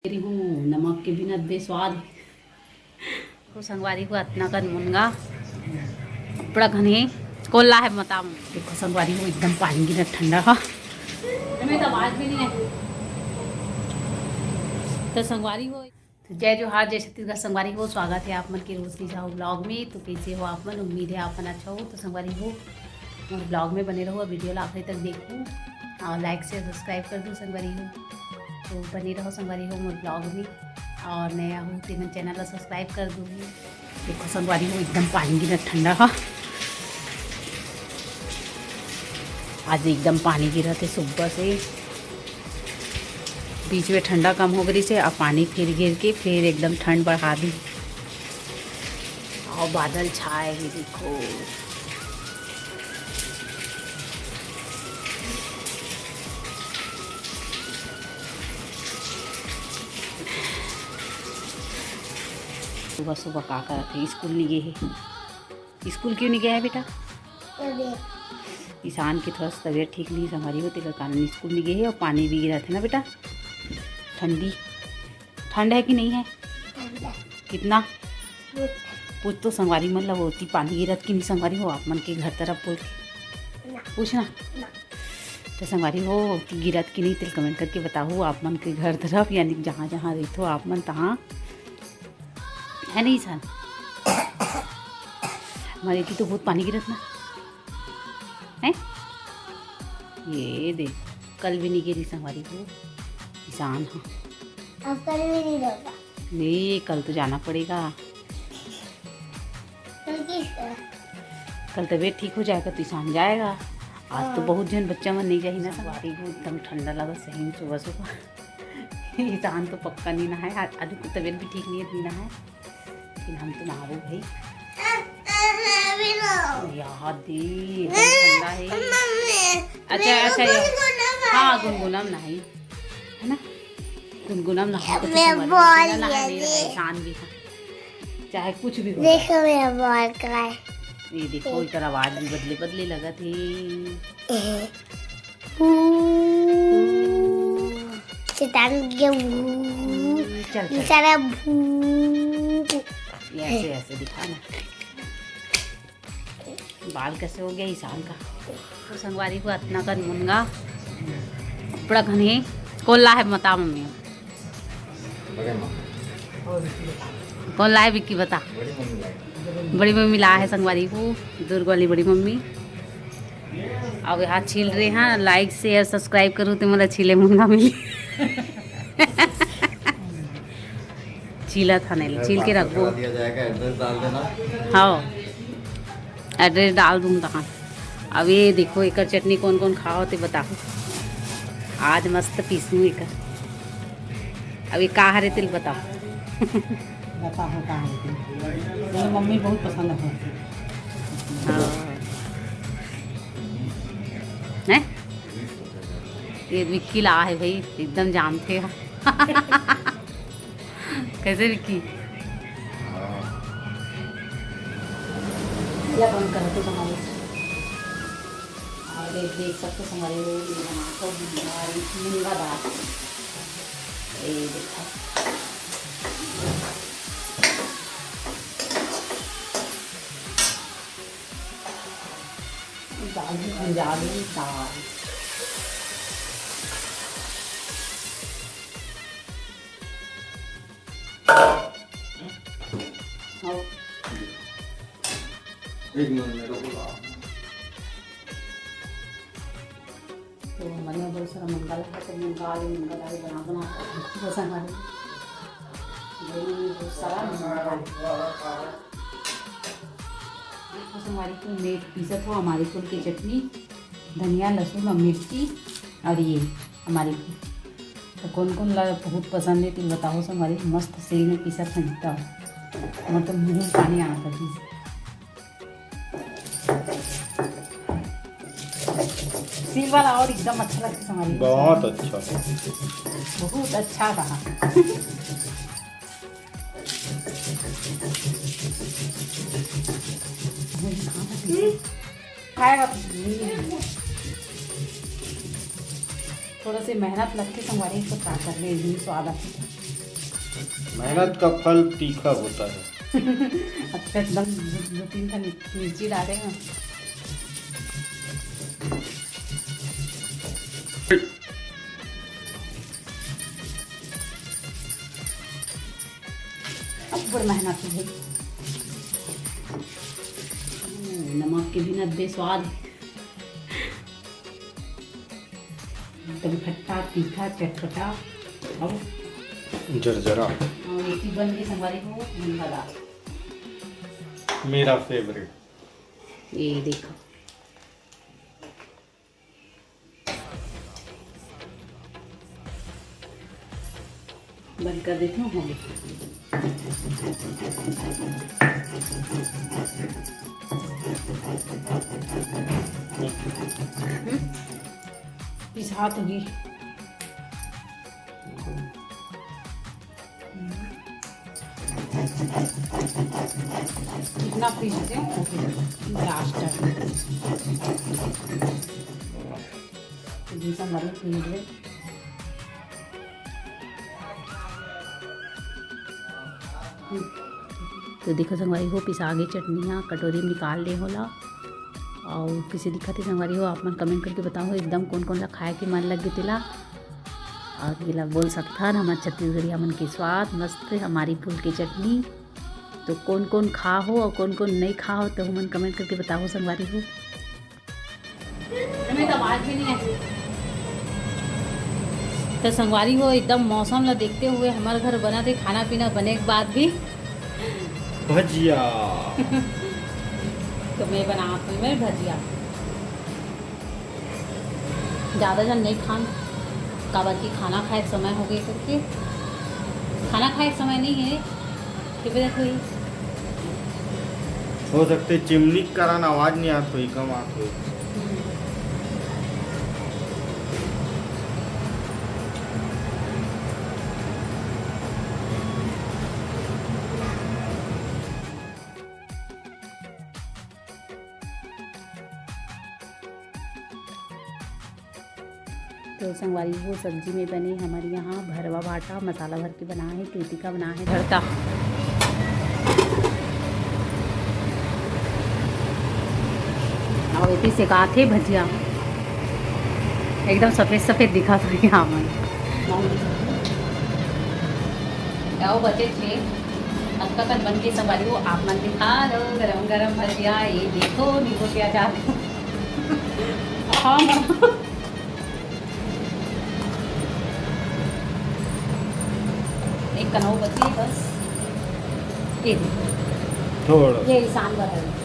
रही हूँ नमक के बिना बेस्वाद को संगवारी को अतना कर मुनगा बड़ा घने कोल्ला है मता देखो संगवारी को एकदम पानी गिरा ठंडा का हमें तो आवाज भी नहीं है तो संगवारी हो तो जय जोहार जय छत्तीसगढ़ संगवारी हो। स्वागत है आप मन के रोज लिखा हो ब्लॉग में। तो कैसे हो आप मन, उम्मीद है आप मन अच्छा हो। तो संगवारी हो और ब्लॉग में बने रहो, वीडियो आखिरी तक देखो और लाइक से सब्सक्राइब कर दो संगवारी हो। तो बनी रहो संगवारी हो मोर ब्लॉग में और नया हो तो मैं चैनल को सब्सक्राइब कर दूँगी। देखो संगवारी हो एकदम पानी गिरा ठंडा का, आज एकदम पानी गिरा थे सुबह से, बीच में ठंडा कम हो गई से अब पानी फिर गिर के फिर एकदम ठंड बढ़ा दी और बादल छाए हैं देखो। सुबह सुबह का थे स्कूल नहीं गए है। स्कूल क्यों नहीं गया है बेटा? ईशान की थोड़ा सा तबीयत ठीक नहीं हमारी होती के कारण स्कूल नहीं गए है और पानी भी गिरा थे ना बेटा। ठंडी ठंड है कि नहीं है? कितना पूछ तो संगवारी मतलब होती पानी गिरत कि नहीं संगवारी हो आप मन के घर तरफ बोल के पूछना। तो संगवारी हो कि गिरत कि नहीं तिल कमेंट करके बताओ आप मन के घर तरफ, यानी जहाँ जहाँ रहते हो आप मन तहाँ है नहीं सन। हमारे की तो बहुत पानी गिरत ना है। ये देख कल भी नहीं गिरी संगवारी को किसान। हाँ अब कल भी नहीं होगा। नहीं कल तो जाना पड़ेगा। कल तबीयत ठीक हो जाएगा तो ईशान जाएगा। आज तो बहुत जन बच्चा मन नहीं जाए ना संगवारी को, एकदम ठंडा लगा सही में सुबह सुबह। ईशान तो पक्का नहीं नहाए, आज को तबीयत भी ठीक नहीं है नहीं नहाए, लेकिन हम तो नहाओ भाई याद दी ठंडा है। अच्छा अच्छा हाँ गुनगुनम नहीं है ना, गुनगुनम नहा तो इंसान भी है चाहे कुछ भी हो। देखो मेरा बॉल कराए, ये देखो इधर आवाज भी बदले बदले लगा थी। चल बेचारा ऐसे ऐसे दिखा ना बाल कैसे हो गया ईशान का। तो संगवारी को अतना कर मुनगा बड़ा घने कोल्ला है मता मम्मी कौन लाए विक्की बता। बड़ी मम्मी ला है संगवारी को, दुर्ग वाली बड़ी मम्मी। अब यहाँ छील रहे हैं, लाइक शेयर सब्सक्राइब करूँ तो मतलब छीले मुनगा मिली। छीला था नहीं छील के रखो। हाँ एड्रेस डाल दूँ तहाँ। अब ये देखो एक चटनी कौन कौन खाओ तो बताओ। आज मस्त पीसूँ एक। अब ये कहाँ हरे तिल बताओ। बताओ कहाँ है मम्मी बहुत पसंद है। हैं ये विक्की ला है भाई एकदम जानते हो। कैसे विक्की या बंद करो तो हमारे और देख सकते हमारे लोग मुनगा दाल ये देखो दाल भी पंजाबी दाल। तो हमारे यहाँ बहुत सारा मंगल है तो मंगल बना बना बस हमारे बहुत सारा हमारी कुल मेट पीसत हो, हमारी कुल की चटनी धनिया लहसुन और मिर्ची और ये हमारी तो कौन कौन बहुत पसंद है तो बताओ। सब हमारी मस्त सेल में पीसत खरीदता हो मतलब मुँह पानी आता थी। सील वाला और एकदम अच्छा लगता है हमारी, बहुत अच्छा बहुत अच्छा कहा। खाएगा थोड़ा सी मेहनत लगती संगवारी तो क्या कर ले स्वाद आता। मेहनत का फल तीखा होता है। अच्छा एकदम 2-3 का मिर्ची डाले हैं। अब बड़ मेहनत है। नमक के बिना बेस्वाद, एकदम खट्टा तीखा चटपटा और जरजरा एक ही बन के संगवारी को मुनगा दाल। मेरा फेवरेट। ये देखो बंद कर देती हूँ, हो गई। पिसा होगी। कितना पीसते हो लास्ट तो देखो संगवारी हो पिसा गई चटनियाँ कटोरी में निकाल ले होला। और किसी दिक्कत है संगवारी हो आप मन कमेंट करके बताओ एकदम कौन कौन सा खाए के मन लग गई तिला। और ये बोल सकता है हमारे छत्तीसगढ़िया मन के स्वाद मस्त हमारी फूल की चटनी। तो कौन कौन खा हो और कौन कौन नहीं खा हो तो मन कमेंट करके बताओ संगवारी हो। हमें तो आवाज़ भी नहीं है। तो संगवारी हो एकदम मौसम ला देखते हुए हमारे घर बना थे खाना पीना बने के बाद भी भजिया। तो मैं बनाती हूँ मैं भजिया। ज़्यादा जन नहीं खान काबर की खाना खाए समय हो गए करके खाना खाए समय नहीं है कि वजह हुई हो सकते चिमनी करान आवाज नहीं आत हुई कम आत हुई। तो संगवारी वो सब्जी में बने हमारे यहाँ भरवा बाटा मसाला भर के बना है। कृतिका बना है भरता। और इतनी सेकाते भजिया एकदम सफ़ेद सफ़ेद दिखा था यहाँ मन क्या बचे थे अक्का कल बन के संगवारी वो आप मन दिखा लो गरम गरम भजिया। ये देखो नींबू क्या चाहते हाँ एक कनौ बची है बस। ये थोड़ा ये सांबर है।